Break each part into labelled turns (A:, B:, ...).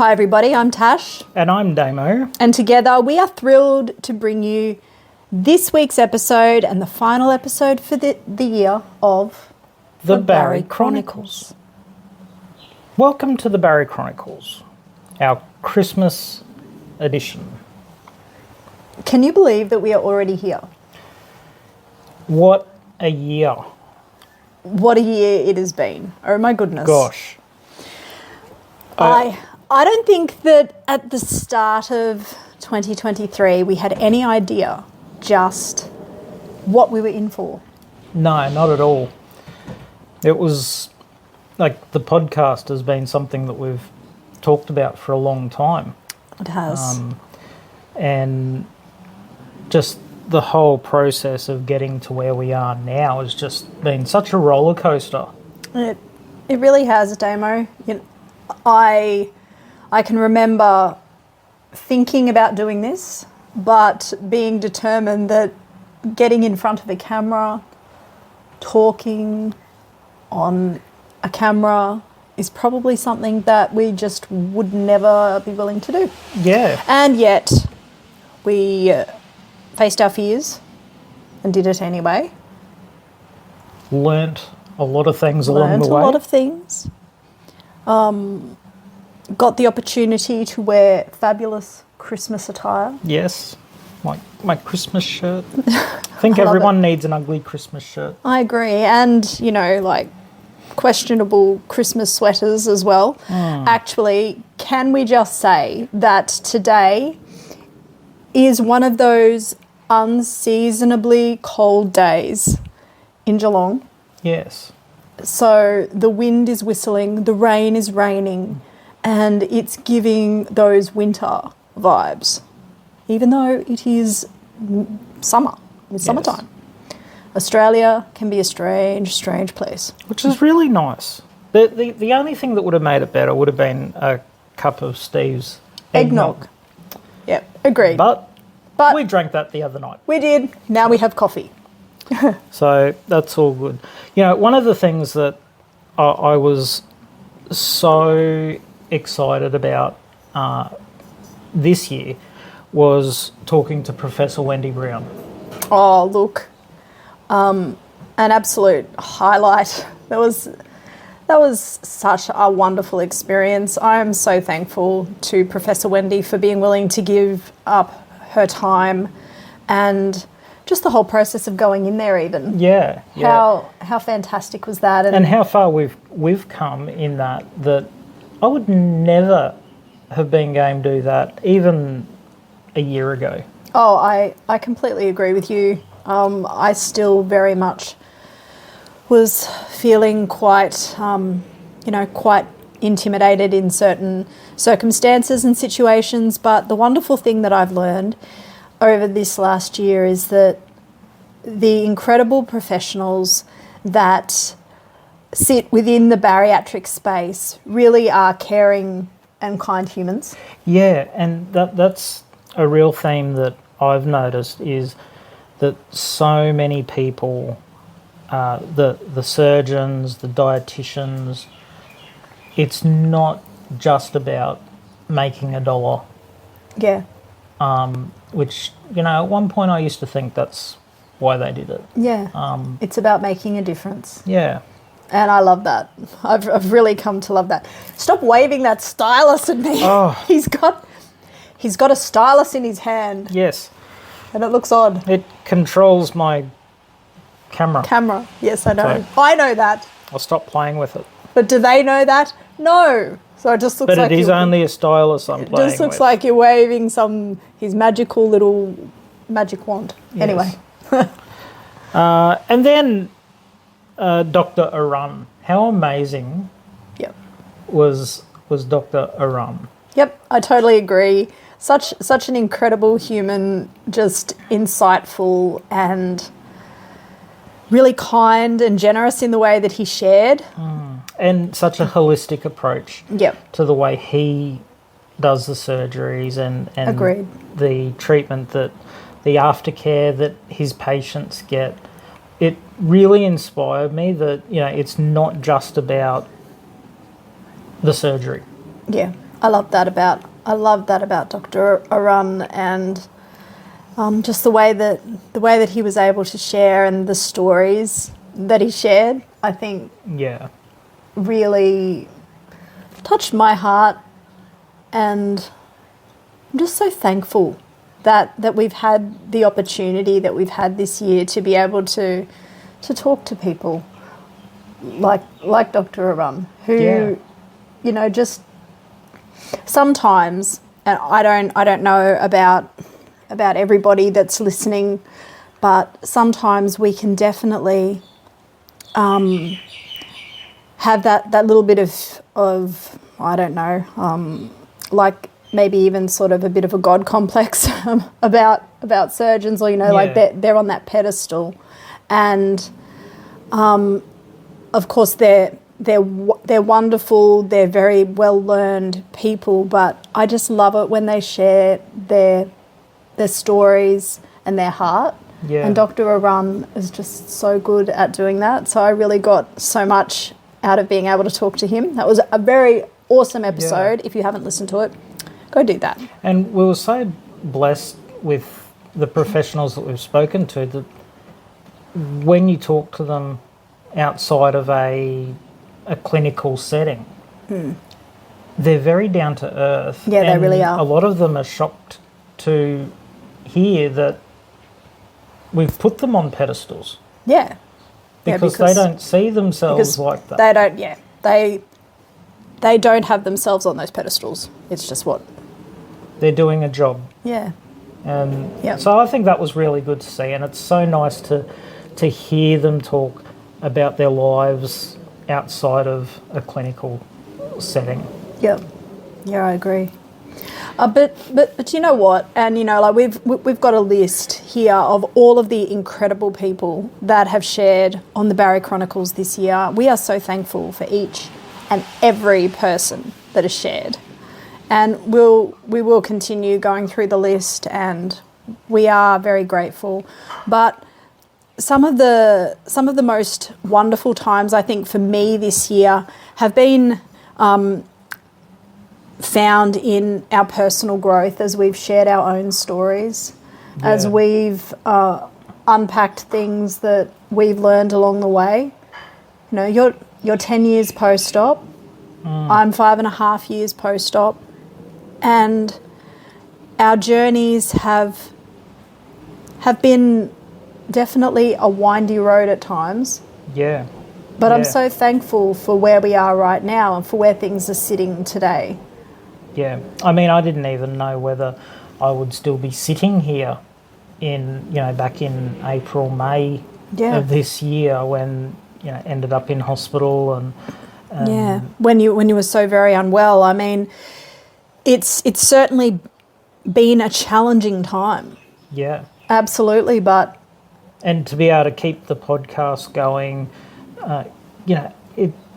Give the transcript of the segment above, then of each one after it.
A: Hi everybody, I'm Tash.
B: And I'm Damo.
A: And together we are thrilled to bring you this week's episode and the final episode for the year of
B: The Bari Chronicles. Welcome to the Bari Chronicles, our Christmas edition.
A: Can you believe that we are already here?
B: What a year.
A: What a year it has been. Oh my goodness.
B: Gosh.
A: I don't think that at the start of 2023 we had any idea just what we were in for.
B: No, not at all. It was like the podcast has been something that we've talked about for a long time.
A: It has.
B: And just the whole process of getting to where we are now has just been such a roller coaster.
A: It really has, Damo. You know, I can remember thinking about doing this, but being determined that getting in front of a camera, talking on a camera is probably something that we just would never be willing to do.
B: Yeah.
A: And yet we faced our fears and did it anyway.
B: Learnt a lot of things along the way.
A: Learnt a lot of things. Got the opportunity to wear fabulous Christmas attire.
B: Yes, like my Christmas shirt. I think everyone needs an ugly Christmas shirt.
A: I agree. And, you know, like questionable Christmas sweaters as well. Actually, can we just say that today is one of those unseasonably cold days in Geelong?
B: Yes.
A: So the wind is whistling, the rain is raining, and it's giving those winter vibes, even though it is summer, it's summertime. Australia can be a strange, strange place.
B: Which is really nice. The only thing that would have made it better would have been a cup of Steve's eggnog.
A: Yep, agreed.
B: But
A: But
B: we drank that the other night.
A: we did. Now we have coffee.
B: So that's all good. You know, one of the things that I was so excited about this year was talking to Professor Wendy Brown.
A: Oh, look, an absolute highlight. That was such a wonderful experience. I am so thankful to Professor Wendy for being willing to give up her time and just the whole process of going in there even.
B: Yeah.
A: How fantastic was that?
B: And how far we've come in that I would never have been game to do that even a year ago.
A: Oh, I completely agree with you. I still very much was feeling quite, quite intimidated in certain circumstances and situations. But the wonderful thing that I've learned over this last year is that the incredible professionals that sit within the bariatric space really are caring and kind humans.
B: Yeah, and that's a real theme that I've noticed is that so many people, the surgeons, the dietitians, it's not just about making $1.
A: Yeah.
B: Which, you know, at one point I used to think that's why they did it.
A: Yeah. It's about making a difference.
B: Yeah.
A: And I love that. I've really come to love that. Stop waving that stylus at me.
B: Oh.
A: He's got a stylus in his hand.
B: Yes.
A: And it looks odd.
B: It controls my camera.
A: Yes, I know.
B: So
A: I know that.
B: I'll stop playing with it.
A: But do they know that? No. So it just looks
B: But
A: like
B: it is only a stylus I'm playing with.
A: It just looks like you're waving his magical little magic wand.
B: Yes.
A: Anyway.
B: And then Dr. Arun. How amazing was Dr. Arun?
A: Yep, I totally agree. Such an incredible human, just insightful and really kind and generous in the way that he shared.
B: And such a holistic approach
A: Yep.
B: to the way he does the surgeries and
A: Agreed.
B: the treatment that the aftercare that his patients get. It really inspired me that, you know, it's not just about the surgery.
A: Yeah. I love that about Dr. Arun, and just the way that he was able to share and the stories that he shared, I think, really touched my heart, and I'm just so thankful that we've had the opportunity that we've had this year to be able to talk to people like Dr. Arun, who, you know, just sometimes, and I don't know about everybody that's listening, but sometimes we can definitely have that little bit of I don't know, like maybe even sort of a bit of a God complex about surgeons, or, you know, like they're on that pedestal, and of course they're wonderful, they're very well learned people, but I just love it when they share their stories and their heart. Yeah. And Dr. Arun is just so good at doing that. So I really got so much out of being able to talk to him. That was a very awesome episode. Yeah. If you haven't listened to it, go do that. And
B: we were so blessed with the professionals that we've spoken to, that when you talk to them outside of a clinical setting, they're very down to earth.
A: Yeah, they really are.
B: A lot of them are shocked to hear that we've put them on pedestals.
A: Yeah.
B: Because they don't see themselves like that.
A: They don't, they don't have themselves on those pedestals. It's just what
B: they're doing a job.
A: Yeah.
B: And so I think that was really good to see, and it's so nice to hear them talk about their lives outside of a clinical setting.
A: Yep. Yeah, I agree. But you know what? And, you know, like we've got a list here of all of the incredible people that have shared on the Bari Chronicles this year. We are so thankful for each and every person that has shared, and we will continue going through the list, and we are very grateful. But some of the most wonderful times, I think, for me this year have been found in our personal growth, as we've shared our own stories, as we've unpacked things that we've learned along the way. You know, you're 10 years post-op, I'm 5.5 years post-op, and our journeys have been definitely a windy road at times.
B: Yeah.
A: But I'm so thankful for where we are right now and for where things are sitting today.
B: Yeah. I mean, I didn't even know whether I would still be sitting here back in April, May of this year, when, you know, ended up in hospital and when you were so very unwell. I mean, it's certainly been a challenging time. Yeah. Absolutely, and to be able to keep the podcast going,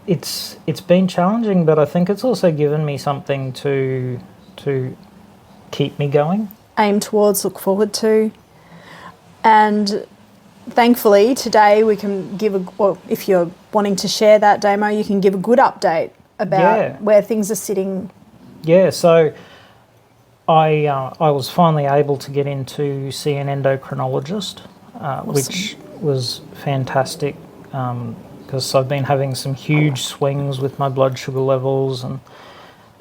B: it's been challenging, but I think it's also given me something to keep me going. Aim towards, look forward to. And thankfully today we can if you're wanting to share that, Damo, you can give a good update about where things are sitting. Yeah, so I was finally able to get in to see an endocrinologist, awesome. Which was fantastic, because I've been having some huge swings with my blood sugar levels,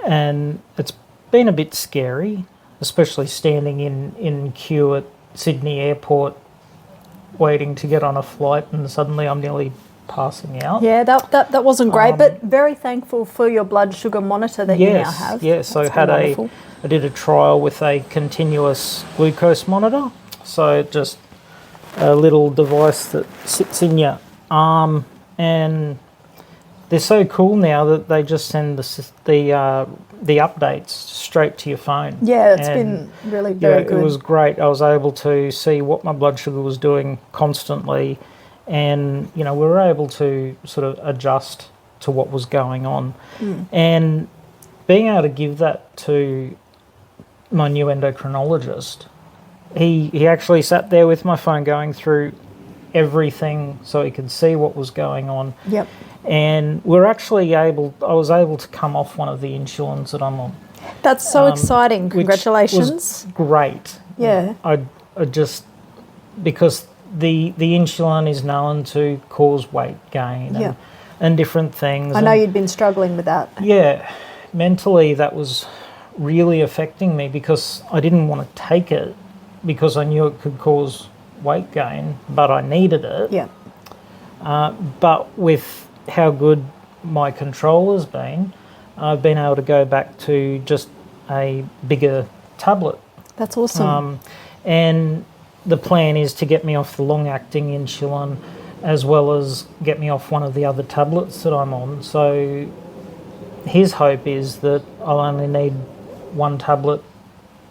B: and it's been a bit scary, especially standing in queue at Sydney Airport waiting to get on a flight, and suddenly I'm nearly passing out. Yeah, that wasn't great, but very thankful for your blood sugar monitor that you now have. Yes, so I did a trial with a continuous glucose monitor, so just a little device that sits in your arm, and they're so cool now that they just send the updates straight to your phone. Yeah, it's been really very good. It was great. I was able to see what my blood sugar was doing constantly, and, you know, we were able to sort of adjust to what was going on. And being able to give that to my new endocrinologist, he actually sat there with my phone going through everything so he could see what was going on. Yep. And I was able to come off one of the insulins that I'm on.
A: That's so exciting.
B: which
A: Congratulations.
B: was great.
A: Yeah.
B: I just, because the insulin is known to cause weight gain
A: Yeah.
B: and different things.
A: I know you'd been struggling with that.
B: Yeah, mentally that was really affecting me because I didn't want to take it because I knew it could cause weight gain, but I needed it.
A: Yeah.
B: But with how good my control has been, I've been able to go back to just a bigger tablet.
A: That's awesome.
B: And the plan is to get me off the long-acting insulin as well as get me off one of the other tablets that I'm on. So his hope is that I'll only need one tablet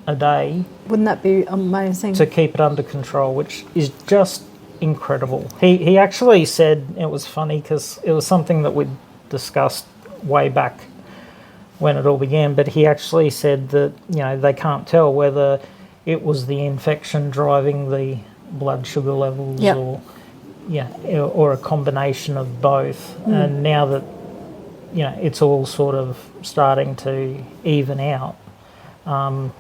B: a day
A: Wouldn't that be amazing?
B: to keep it under control, which is just incredible. He actually said, it was funny because it was something that we'd discussed way back when it all began, but he actually said that, they can't tell whether it was the infection driving the blood sugar levels
A: Yep.
B: or a combination of both. And now that, it's all sort of starting to even out, I'm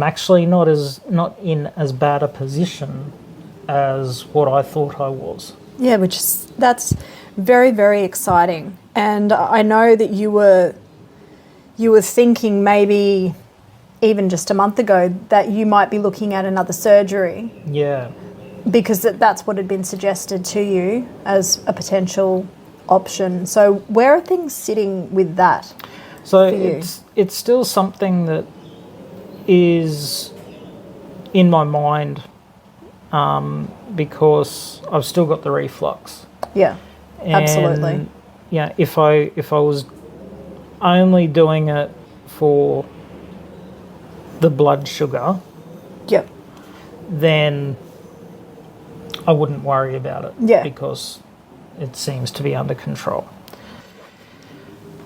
B: actually not in as bad a position as what I thought I was.
A: Yeah, that's very, very exciting. And I know that you were thinking maybe even just a month ago that you might be looking at another surgery.
B: Yeah.
A: Because that's what had been suggested to you as a potential option. So where are things sitting with that?
B: So
A: for you?
B: it's still something that is in my mind because I've still got the reflux.
A: Yeah, absolutely.
B: And, if I was only doing it for the blood sugar,
A: Yep.
B: then I wouldn't worry about it.
A: Yeah.
B: Because it seems to be under control.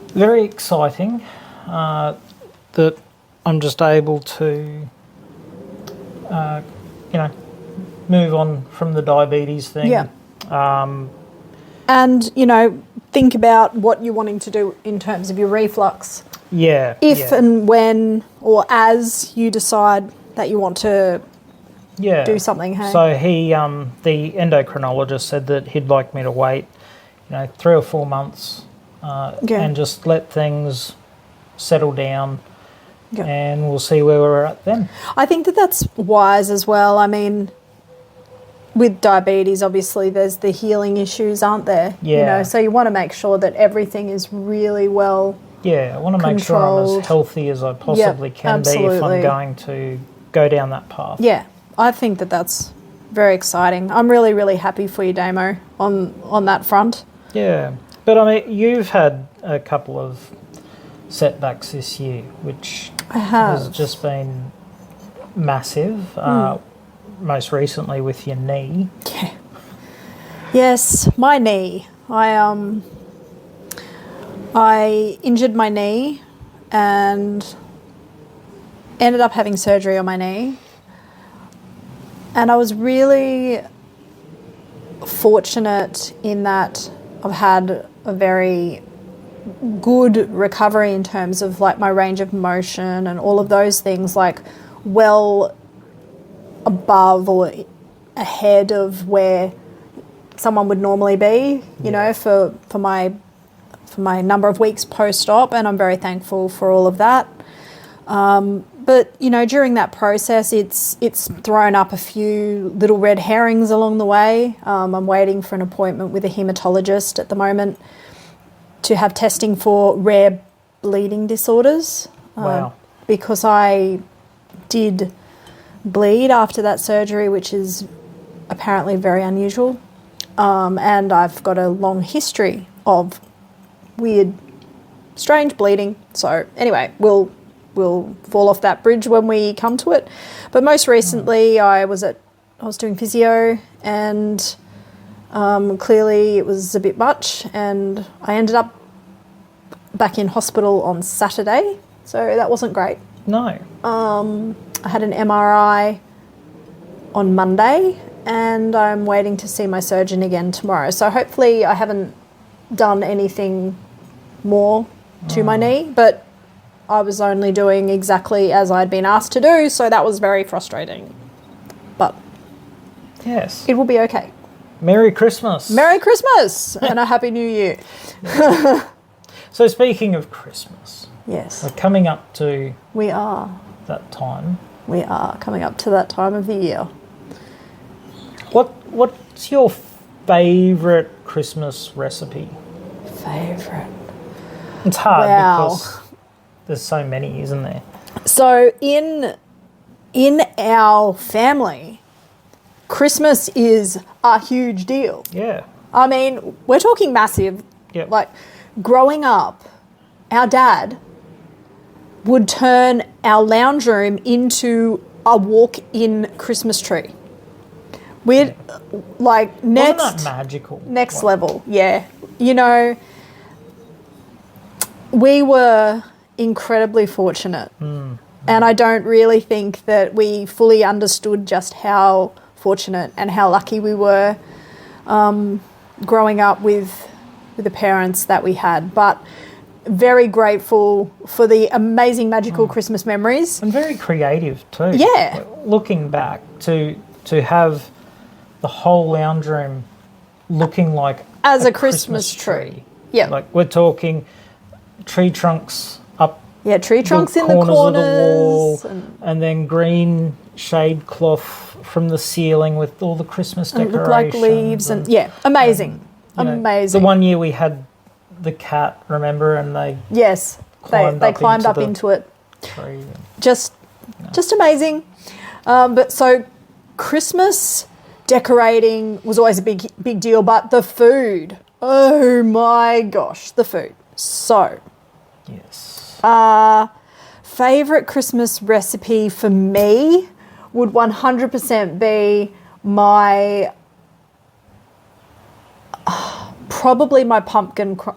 B: Very exciting that I'm just able to, move on from the diabetes thing.
A: Yeah. And, think about what you're wanting to do in terms of your reflux.
B: Yeah.
A: If and when or as you decide that you want to do something, hey?
B: So he, the endocrinologist said that he'd like me to wait, 3 or 4 months and just let things settle down and we'll see where we're at then.
A: I think that's wise as well. I mean, with diabetes, obviously, there's the healing issues, aren't there?
B: Yeah.
A: So you want to make sure that everything is really well.
B: Yeah, I want to make sure I'm as healthy as I possibly can be if I'm going to go down that path.
A: Yeah, I think that's very exciting. I'm really, really happy for you, Damo, on that front.
B: Yeah, but I mean, you've had a couple of setbacks this year, which has just been massive. Most recently with your knee.
A: Yeah. Yes, my knee. I injured my knee and ended up having surgery on my knee. And I was really fortunate in that I've had a very good recovery in terms of like my range of motion and all of those things, like well above or ahead of where someone would normally be, for my number of weeks post-op, and I'm very thankful for all of that. But during that process, it's thrown up a few little red herrings along the way. I'm waiting for an appointment with a hematologist at the moment to have testing for rare bleeding disorders.
B: Wow.
A: Because I did bleed after that surgery, which is apparently very unusual. And I've got a long history of weird, strange bleeding. So anyway, we'll fall off that bridge when we come to it. But most recently I was doing physio, and clearly it was a bit much, and I ended up back in hospital on Saturday. So that wasn't great.
B: No.
A: I had an MRI on Monday, and I'm waiting to see my surgeon again tomorrow. So hopefully I haven't done anything more to my knee, but I was only doing exactly as I'd been asked to do, so that was very frustrating. But
B: Yes.
A: it will be okay.
B: Merry Christmas.
A: Merry Christmas and a Happy New Year.
B: So speaking of Christmas,
A: Yes,
B: we're coming up to
A: we are.
B: that time.
A: We are coming up to that time of the year.
B: What's your favourite Christmas recipe?
A: Favourite.
B: It's hard
A: Wow.
B: because there's so many, isn't there?
A: So in our family, Christmas is a huge deal.
B: Yeah.
A: I mean, we're talking massive.
B: Yep.
A: Like, growing up, our dad would turn our lounge room into a walk-in Christmas tree. We'd, like,
B: Wasn't that magical?
A: next level, yeah. You know, we were incredibly fortunate. And I don't really think that we fully understood just how fortunate and how lucky we were growing up with the parents that we had. But very grateful for the amazing, magical Christmas memories.
B: And very creative too.
A: Yeah.
B: Like, looking back to have the whole lounge room looking like
A: As a Christmas tree. Yeah.
B: Like, we're talking tree trunks up
A: Yeah, tree trunks in the
B: corners
A: corners.
B: of the wall,
A: And
B: and then green shade cloth from the ceiling with all the Christmas
A: it
B: decorations.
A: looked like leaves and yeah, amazing.
B: You know,
A: Amazing.
B: The one year we had the cat, remember, and they
A: Yes,
B: climbed
A: they
B: up
A: climbed
B: into
A: up
B: the
A: into it.
B: tree.
A: Just amazing. But so Christmas decorating was always a big deal, but the food, oh my gosh, the food. So,
B: Yes.
A: favorite Christmas recipe for me would 100% be my probably my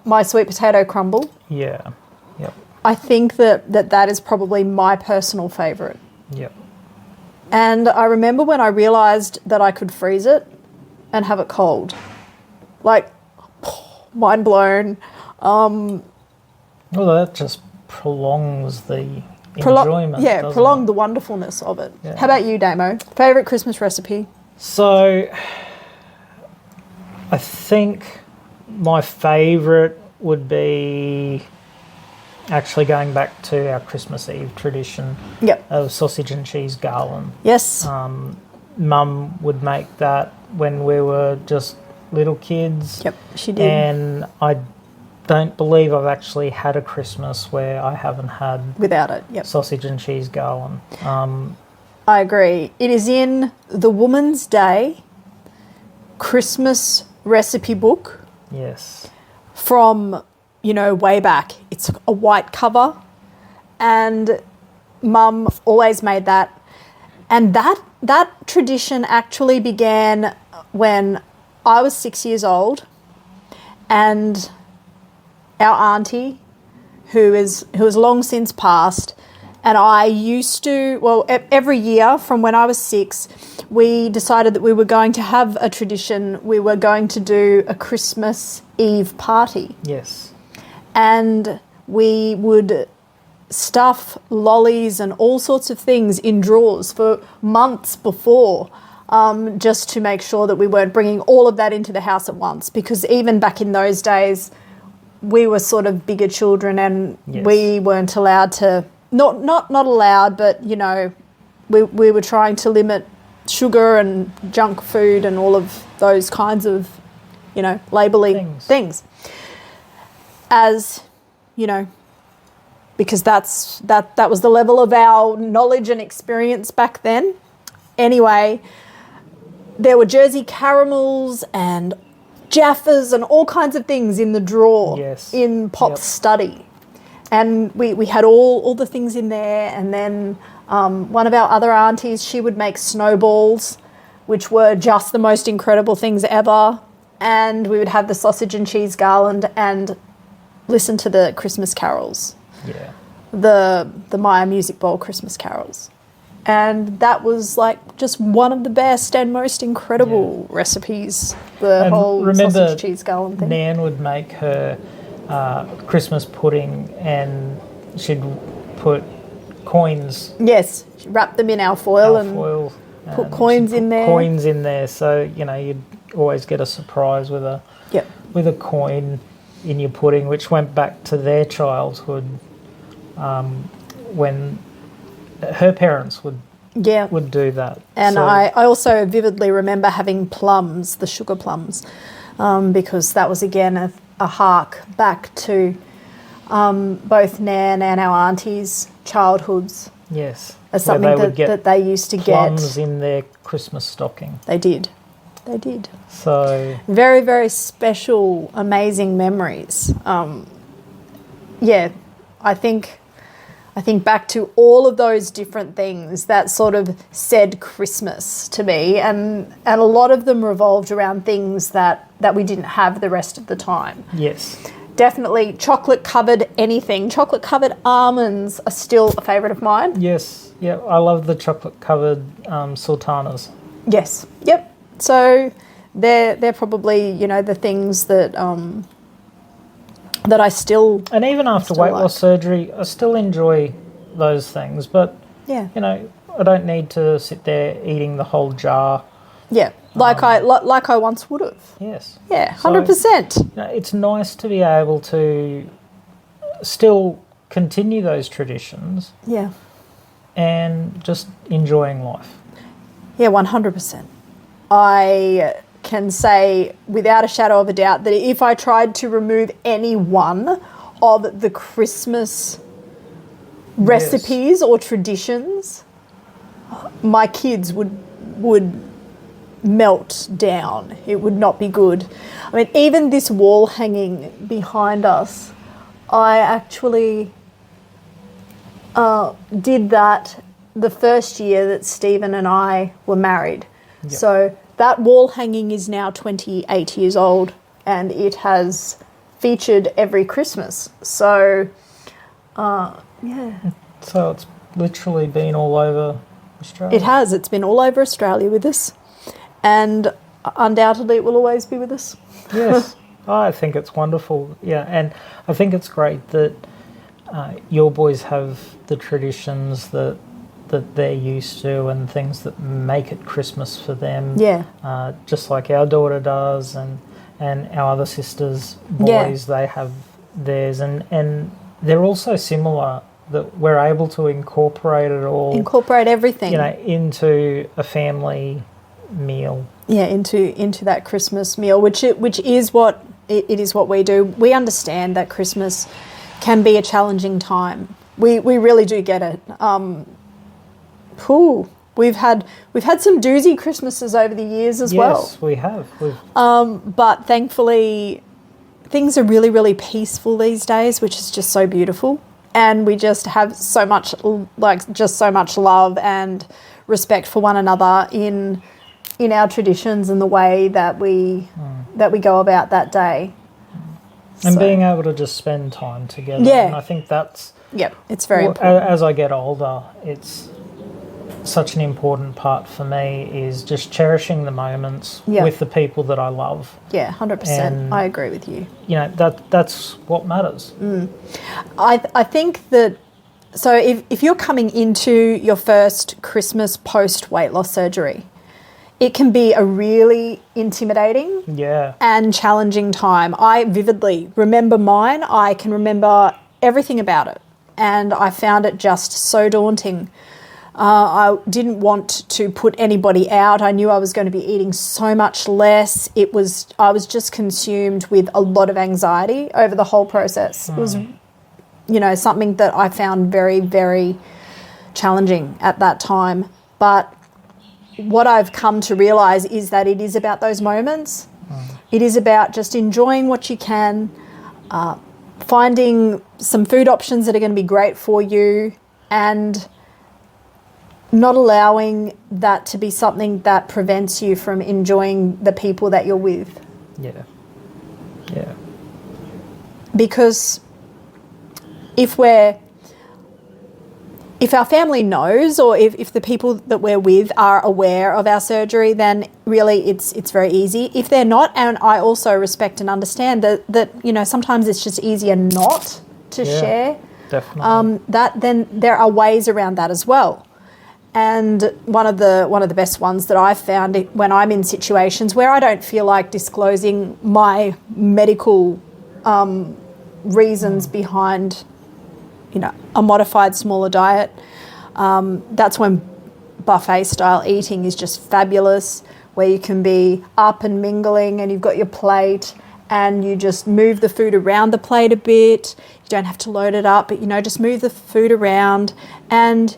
A: my sweet potato crumble.
B: Yeah. Yep.
A: I think that is probably my personal favorite.
B: Yep.
A: And I remember when I realised that I could freeze it and have it cold. Like, mind blown.
B: Well, that just prolongs the enjoyment.
A: Yeah,
B: doesn't
A: prolong
B: it?
A: the wonderfulness of it.
B: Yeah.
A: How about you, Damo? Favourite Christmas recipe?
B: So, I think my favourite would be actually going back to our Christmas Eve tradition
A: Yep.
B: of sausage and cheese garland.
A: Yes.
B: Mum would make that when we were just little kids.
A: Yep, she did.
B: And I don't believe I've actually had a Christmas where I haven't had
A: Without it, yep.
B: sausage and cheese garland.
A: I agree. It is in the Woman's Day Christmas recipe book
B: Yes.
A: from, way back. It's a white cover, and Mum always made that. And that tradition actually began when I was 6 years old, and our auntie, who has long since passed, and I used to, every year from when I was 6, we decided that we were going to have a tradition. We were going to do a Christmas Eve party.
B: Yes.
A: And we would stuff lollies and all sorts of things in drawers for months before, just to make sure that we weren't bringing all of that into the house at once. Because even back in those days, we were sort of bigger children, and
B: Yes.
A: we weren't allowed to, not allowed, but, we were trying to limit sugar and junk food and all of those kinds of, labelling things. As, because that was the level of our knowledge and experience back then. Anyway, there were Jersey caramels and Jaffas and all kinds of things in the drawer.
B: Yes.
A: In Pop's study. And we had all the things in there. And then one of our other aunties, she would make snowballs, which were just the most incredible things ever. And we would have the sausage and cheese garland and listen to the Christmas carols.
B: Yeah.
A: The Maya Music Bowl Christmas carols. And that was like just one of the best and most incredible recipes. The whole sausage cheese garland thing.
B: Nan would make her Christmas pudding, and she'd put coins.
A: Yes, wrap them in alfoil and
B: Alfoil,
A: put coins in there.
B: Coins in there, so you'd always get a surprise with a
A: Yep.
B: with a coin in your pudding, which went back to their childhood, when her parents would do that.
A: And
B: so,
A: I also vividly remember having plums, the sugar plums, because that was again a hark back to both Nan and our aunties' childhoods.
B: yes,
A: As something that they used to
B: plums
A: get.
B: in their Christmas stocking.
A: They did. They did.
B: So
A: Very, very special, amazing memories. I think back to all of those different things that sort of said Christmas to me, and a lot of them revolved around things that we didn't have the rest of the time.
B: yes,
A: Definitely chocolate-covered anything. Chocolate-covered almonds are still a favourite of mine.
B: yes, yeah. I love the chocolate-covered sultanas.
A: Yes. Yep. So they're probably, the things that that I still...
B: And even after weight loss surgery, I still enjoy those things. But,
A: Yeah.
B: I don't need to sit there eating the whole jar.
A: Yeah. Like I once would have.
B: Yes.
A: Yeah,
B: So,
A: 100%.
B: it's nice to be able to still continue those traditions
A: Yeah.
B: and just enjoying life.
A: Yeah, 100%. I can say without a shadow of a doubt that if I tried to remove any one of the Christmas recipes or traditions, my kids would melt down. It would not be good. I mean, even this wall hanging behind us, I actually did that the first year that Stephen and I were married.
B: Yep.
A: So that wall hanging is now 28 years old, and it has featured every Christmas. So, yeah.
B: So it's literally been all over Australia.
A: It has. It's been all over Australia with us, and undoubtedly it will always be with us.
B: Yes, I think it's wonderful. Yeah, and I think it's great that your boys have the traditions that they're used to and things that make it Christmas for them.
A: Yeah.
B: Just like our daughter does, and our other sisters' boys, they have theirs, and they're also similar, that we're able to incorporate it all.
A: Incorporate everything.
B: Into a family meal.
A: Yeah, into that Christmas meal, which is what it is what we do. We understand that Christmas can be a challenging time. We really do get it. We've had some doozy Christmases over the years as well.
B: Yes, we have.
A: But thankfully, things are really, really peaceful these days, which is just so beautiful. And we just have so much love and respect for one another in our traditions and the way that we go about that day.
B: And being able to just spend time together.
A: Yeah.
B: And I think that's...
A: Yep, it's very important.
B: As I get older, it's such an important part for me is just cherishing the moments with the people that I love.
A: Yeah, 100%. I agree with you.
B: That's what matters.
A: I think that, so if you're coming into your first Christmas post-weight loss surgery, it can be a really intimidating and challenging time. I vividly remember mine. I can remember everything about it, and I found it just so daunting. I didn't want to put anybody out. I knew I was going to be eating so much less. I was just consumed with a lot of anxiety over the whole process. It was, something that I found very, very challenging at that time. But what I've come to realise is that it is about those moments. It is about just enjoying what you can, finding some food options that are going to be great for you, and not allowing that to be something that prevents you from enjoying the people that you're with.
B: Yeah. Yeah.
A: Because if our family knows, or if the people that we're with are aware of our surgery, then really it's very easy. If they're not, and I also respect and understand that sometimes it's just easier not to share.
B: Definitely.
A: then there are ways around that as well. And one of the best ones that I've found when I'm in situations where I don't feel like disclosing my medical reasons behind, a modified smaller diet, that's when buffet style eating is just fabulous, where you can be up and mingling and you've got your plate and you just move the food around the plate a bit. You don't have to load it up, but just move the food around, and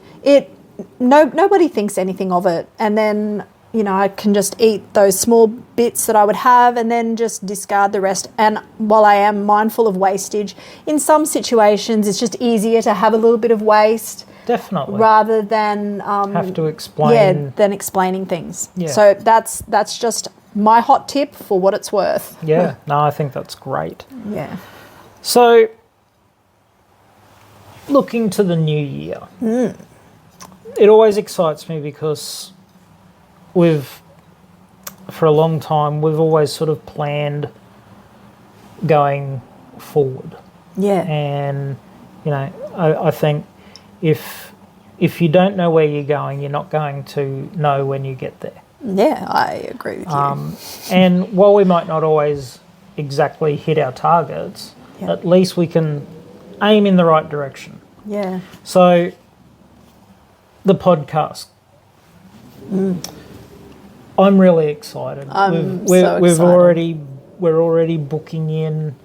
A: nobody thinks anything of it. And then, I can just eat those small bits that I would have and then just discard the rest. And while I am mindful of wastage, in some situations it's just easier to have a little bit of waste.
B: Definitely.
A: Rather than
B: have to explain.
A: Yeah, than explaining things.
B: Yeah.
A: So that's just my hot tip for what it's worth.
B: Yeah. No, I think that's great.
A: Yeah.
B: So, looking to the new year, it always excites me because for a long time, we've always sort of planned going forward.
A: Yeah.
B: And, I think if you don't know where you're going, you're not going to know when you get there.
A: Yeah, I agree with you.
B: And while we might not always exactly hit our targets, at least we can aim in the right direction.
A: Yeah.
B: So, the podcast. I'm really excited. We're already booking in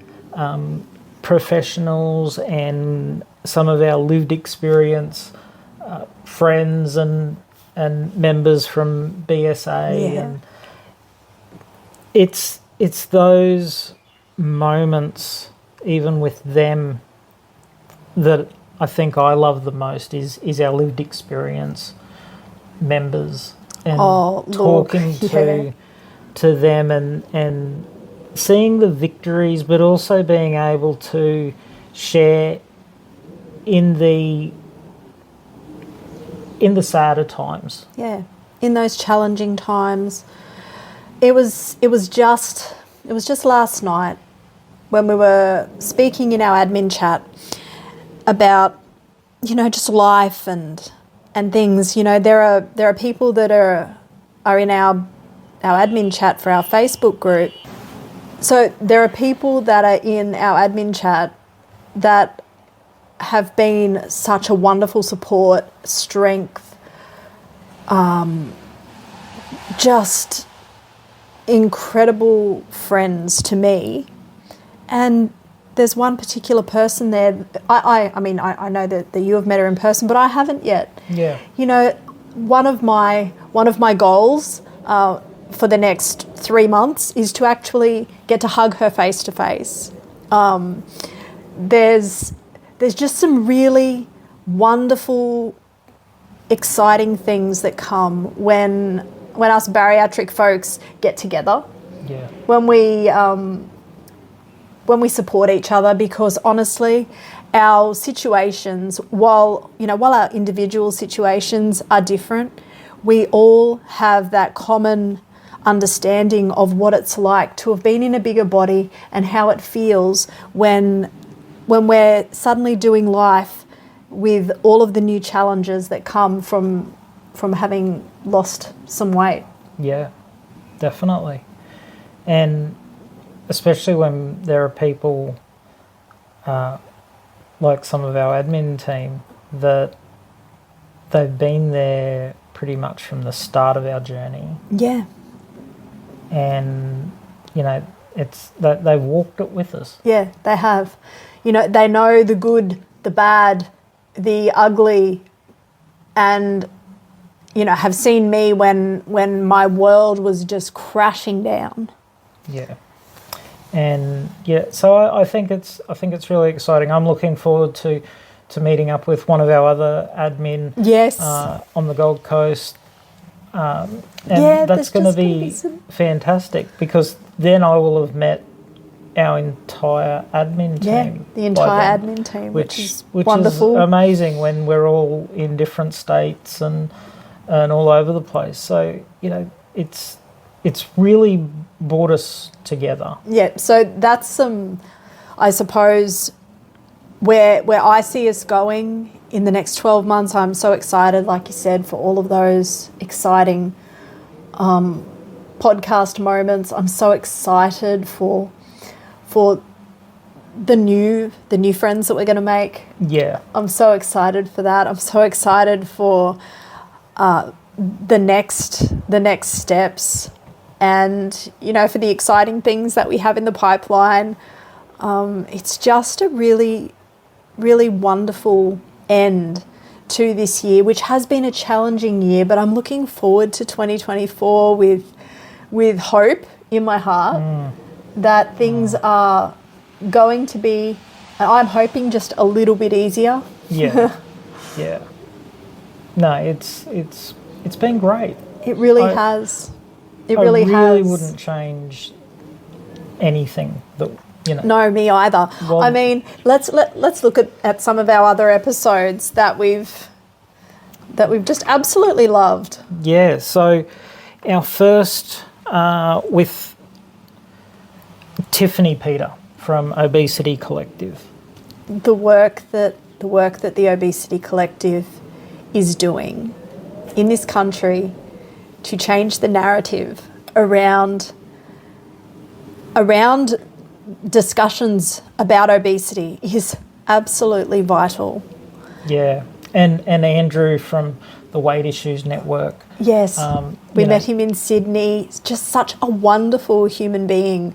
B: professionals and some of our lived experience friends and members from BSA, and it's those moments, even with them, that I think I love the most is our lived experience members, and talking to them and seeing the victories, but also being able to share in the sadder times.
A: Yeah, in those challenging times. It was just last night when we were speaking in our admin chat about just life and things. There are people that are in our admin chat for our Facebook group. So there are people that are in our admin chat that have been such a wonderful support, strength, just incredible friends to me. And there's one particular person there. I mean, I know that you have met her in person, but I haven't yet.
B: Yeah.
A: One of my goals for the next 3 months is to actually get to hug her face to face. There's just some really wonderful, exciting things that come when us bariatric folks get together.
B: Yeah.
A: When we support each other, because honestly, our situations, while our individual situations are different, we all have that common understanding of what it's like to have been in a bigger body and how it feels when we're suddenly doing life with all of the new challenges that come from having lost some weight.
B: Yeah, definitely. And especially when there are people like some of our admin team that they've been there pretty much from the start of our journey.
A: Yeah.
B: And, it's that they've walked it with us.
A: Yeah, they have. They know the good, the bad, the ugly, and, have seen me when my world was just crashing down.
B: Yeah. And so I think it's really exciting. I'm looking forward to meeting up with one of our other admin on the Gold Coast. And that's going to be fantastic, because then I will have met our entire admin team.
A: Yeah, the entire admin team, which is wonderful.
B: Is amazing when we're all in different states and all over the place. So, it's really brought us together.
A: Yeah, so that's I suppose, where I see us going in the next 12 months. I'm so excited, like you said, for all of those exciting podcast moments. I'm so excited for the new friends that we're going to make.
B: Yeah.
A: I'm so excited for that. I'm so excited for the next steps, and for the exciting things that we have in the pipeline. It's just a really, really wonderful end to this year, which has been a challenging year, but I'm looking forward to 2024 with hope in my heart that things are going to be, I'm hoping, just a little bit easier.
B: Yeah. Yeah. No, it's been great.
A: It really has. It really has.
B: I really wouldn't change anything that,
A: No, me either.
B: Well,
A: I mean, let's look at some of our other episodes that we've just absolutely loved.
B: Yeah, so our first with Tiffany Peter from Obesity Collective.
A: The work that the Obesity Collective is doing in this country to change the narrative around discussions about obesity is absolutely vital.
B: Yeah, and Andrew from the Weight Issues Network.
A: Yes, we met him in Sydney. He's just such a wonderful human being.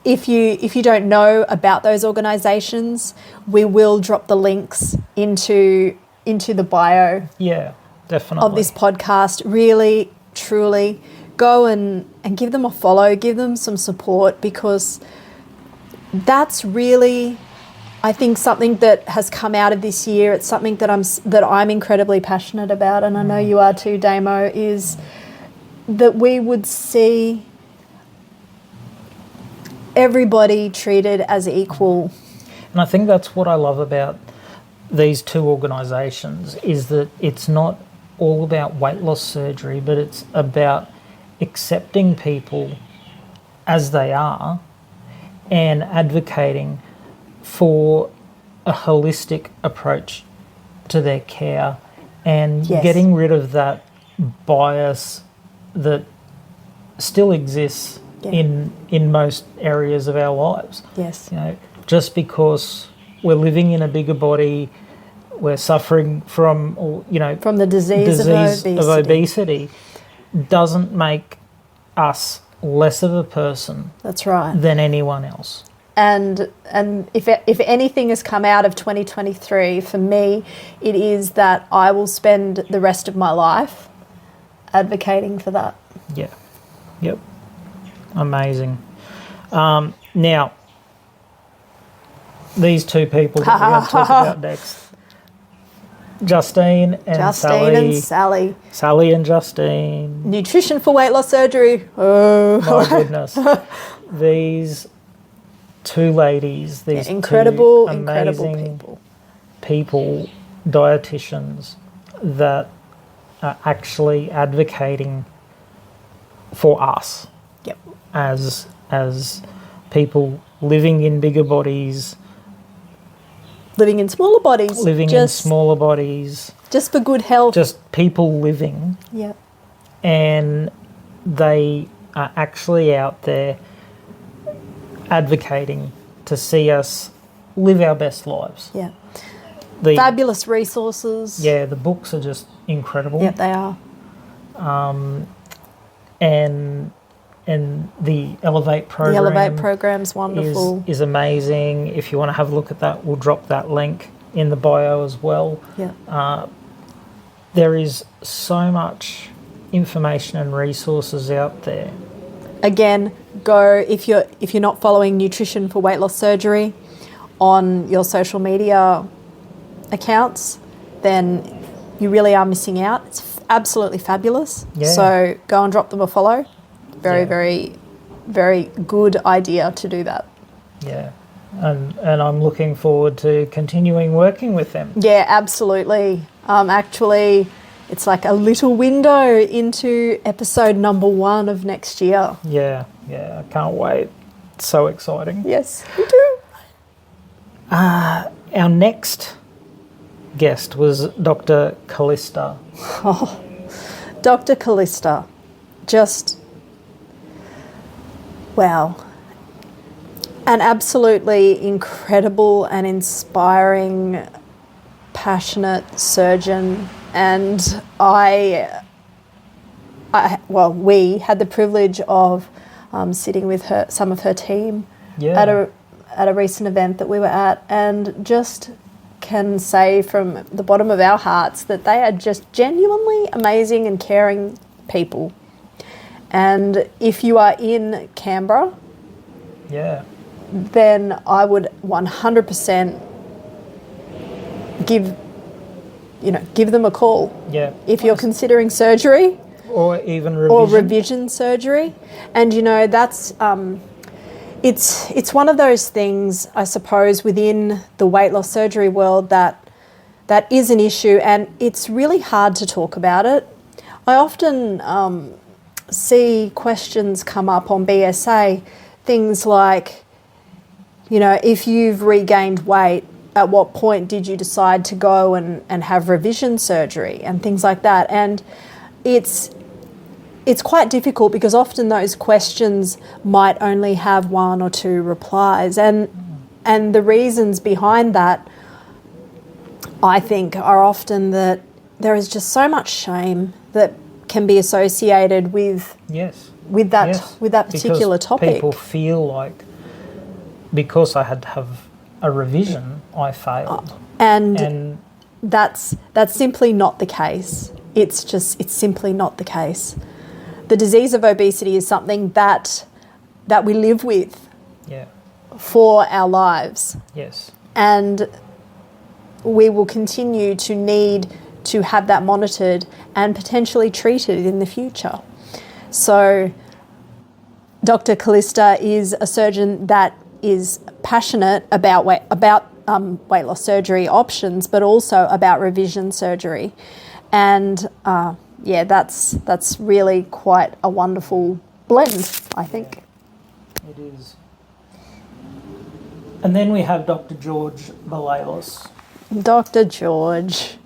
A: If you don't know about those organisations, we will drop the links into the bio.
B: Yeah, definitely.
A: Of this podcast. Really, truly, go and give them a follow, give them some support, because that's really, I think, something that has come out of this year. It's something that I'm incredibly passionate about, and I know you are too, Damo, is that we would see everybody treated as equal.
B: And I think that's what I love about these two organisations, is that it's not all about weight loss surgery, but it's about accepting people as they are and advocating for a holistic approach to their care, and getting rid of that bias that still exists in most areas of our lives.
A: Yes.
B: Just because we're living in a bigger body, we're suffering from
A: the disease
B: of obesity, doesn't make us less of a person.
A: That's right.
B: Than anyone else.
A: And if anything has come out of 2023 for me, it is that I will spend the rest of my life advocating for that.
B: Yeah. Yep. Amazing. Now, these two people that we're going to talk about next, Justine and Sally. Sally and Justine.
A: Nutrition for weight loss surgery. Oh
B: my goodness! These two ladies, these
A: incredible
B: people, dietitians that are actually advocating for us.
A: Yep.
B: As people living in bigger bodies.
A: Living in smaller bodies. Just for good health.
B: Just people living.
A: Yeah.
B: And they are actually out there advocating to see us live our best lives.
A: Yeah. Fabulous resources.
B: Yeah, the books are just incredible.
A: Yep, they are.
B: And the Elevate program.
A: The Elevate program's wonderful.
B: Is amazing. If you want to have a look at that, we'll drop that link in the bio as well.
A: Yeah.
B: There is so much information and resources out there.
A: Again, go if you're not following Nutrition for Weight Loss Surgery on your social media accounts, then you really are missing out. It's absolutely fabulous.
B: Yeah.
A: So go and drop them a follow. Very, very good idea to do that.
B: Yeah. And I'm looking forward to continuing working with them.
A: Yeah, absolutely. Actually, it's like a little window into episode number 1 of next year.
B: Yeah, I can't wait. It's so exciting.
A: Yes, we do.
B: Our next guest was Dr. Callista.
A: Oh, Dr. Callista, just, wow. An absolutely incredible and inspiring, passionate surgeon. And we had the privilege of sitting with her, some of her team at a recent event that we were at, and just can say from the bottom of our hearts that they are just genuinely amazing and caring people. And if you are in Canberra, then I would 100% give them a call.
B: Yeah.
A: If you're considering surgery
B: or even
A: revision surgery. And that's it's one of those things, I suppose, within the weight loss surgery world that is an issue, and it's really hard to talk about it. I often see questions come up on BSA, things like, if you've regained weight, at what point did you decide to go and have revision surgery and things like that? And it's quite difficult because often those questions might only have one or two replies. And the reasons behind that, I think, are often that there is just so much shame that can be associated with that particular topic.
B: People feel like because I had to have a revision, I failed.
A: And that's simply not the case. It's simply not the case. The disease of obesity is something that we live with for our lives.
B: Yes.
A: And we will continue to need to have that monitored and potentially treated in the future. So Dr. Callista is a surgeon that is passionate about weight loss surgery options, but also about revision surgery. And that's really quite a wonderful blend, I think.
B: It is. And then we have Dr. George Balalos.
A: Dr. George.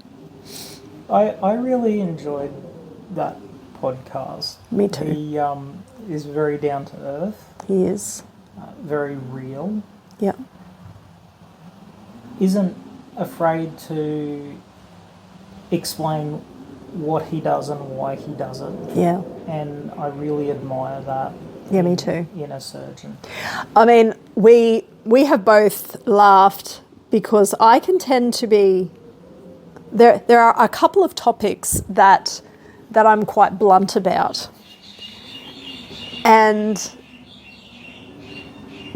B: I really enjoyed that podcast.
A: Me too.
B: He is very down to earth.
A: He is.
B: Very real.
A: Yeah.
B: Isn't afraid to explain what he does and why he does it.
A: Yeah.
B: And I really admire that.
A: Yeah, me too.
B: In a surgeon.
A: I mean, we have both laughed because I can tend to be... There are a couple of topics that I'm quite blunt about. And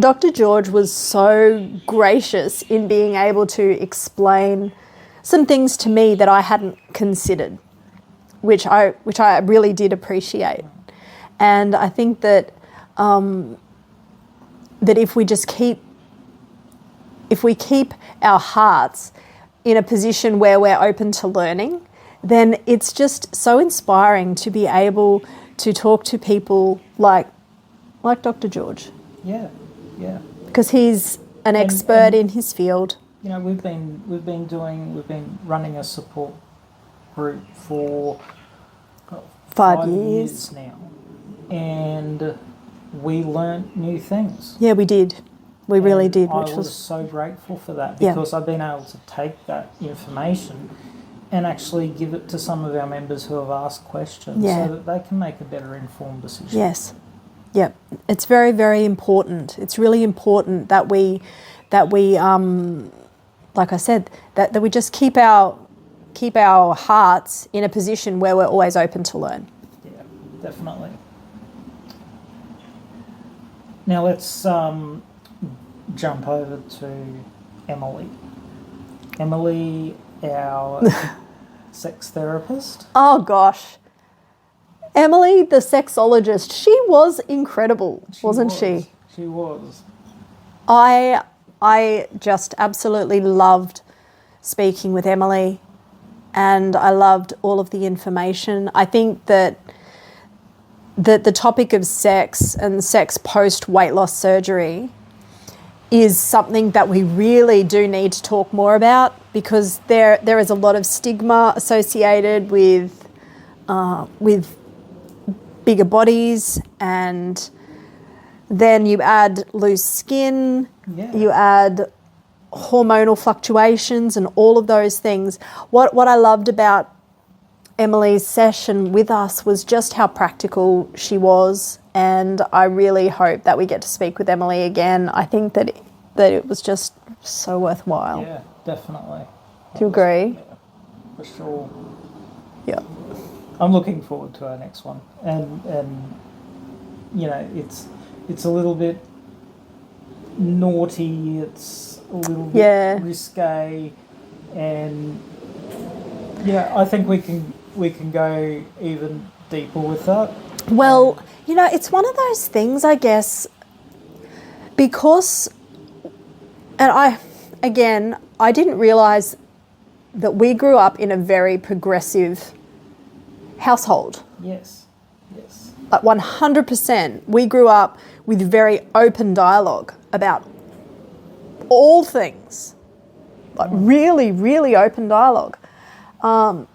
A: Dr. George was so gracious in being able to explain some things to me that I hadn't considered, which I really did appreciate. And I think that that if we keep our hearts in a position where we're open to learning, then it's just so inspiring to be able to talk to people like Dr. George.
B: Yeah, yeah.
A: Because he's an expert in his field.
B: We've been running a support group for 5 years now, and we learnt new things.
A: Yeah, we did. We really did.
B: I was so grateful for that because I've been able to take that information and actually give it to some of our members who have asked questions so that they can make a better informed decision. Yes.
A: Yeah. It's very, very important. It's really important that we like I said, that we just keep our hearts in a position where we're always open to learn.
B: Yeah, definitely. Now let's jump over to Emily. Emily, our sex therapist.
A: Oh gosh. Emily, the sexologist, she was incredible, wasn't she?
B: She was.
A: I just absolutely loved speaking with Emily, and I loved all of the information. I think that the topic of sex and sex post weight loss surgery is something that we really do need to talk more about, because there is a lot of stigma associated with bigger bodies, and then you add loose skin, you add hormonal fluctuations and all of those things. What I loved about Emily's session with us was just how practical she was, and I really hope that we get to speak with Emily again. I think that it was just so worthwhile.
B: Yeah, definitely.
A: Do you agree?
B: Yeah, for sure.
A: Yeah.
B: I'm looking forward to our next one, and you know, it's a little bit naughty, it's a little bit risque, and yeah, I think we can go even deeper with that.
A: Well, you know, it's one of those things, I guess, because, and I didn't realise that we grew up in a very progressive household.
B: Yes.
A: Like 100%, we grew up with very open dialogue about all things. Like really, really open dialogue. So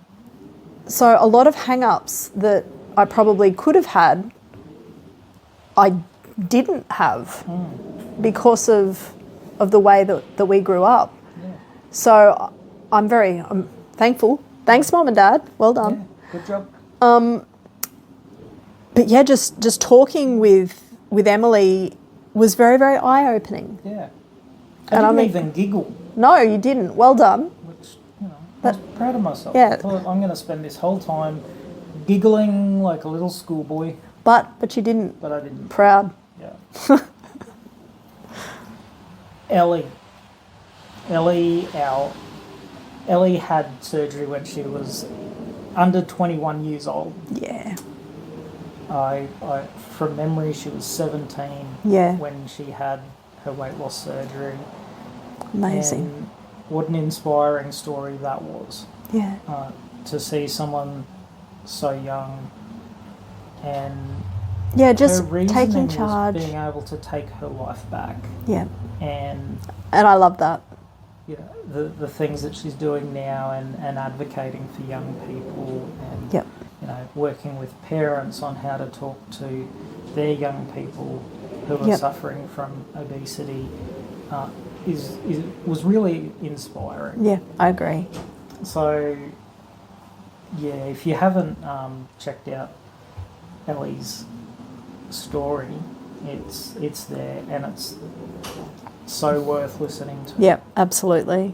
A: a lot of hang-ups that I probably could have had, I didn't have because of the way that we grew up.
B: Yeah.
A: So I'm thankful. Thanks, Mum and Dad. Well done.
B: Yeah, good job.
A: But yeah, just talking with Emily was very, very eye-opening.
B: Yeah. I didn't even giggle.
A: No, you didn't. Well done.
B: Which, you know, I was proud of myself.
A: Yeah.
B: I thought I'm going to spend this whole time giggling like a little schoolboy.
A: But you didn't.
B: But I didn't.
A: Proud.
B: Yeah. Ellie had surgery when she was under 21 years old.
A: Yeah.
B: I from memory, she was 17 when she had her weight loss surgery.
A: Amazing.
B: And what an inspiring story that was.
A: Yeah.
B: To see someone so young, and
A: just
B: her
A: taking
B: was
A: charge,
B: being able to take her life back.
A: Yeah.
B: And
A: I love that.
B: You know, the things that she's doing now, and advocating for young people, and you know, working with parents on how to talk to their young people who are suffering from obesity, was really inspiring.
A: Yeah, I agree.
B: So, yeah, if you haven't checked out Ellie's story, it's there, and it's so worth listening to.
A: Yeah, absolutely.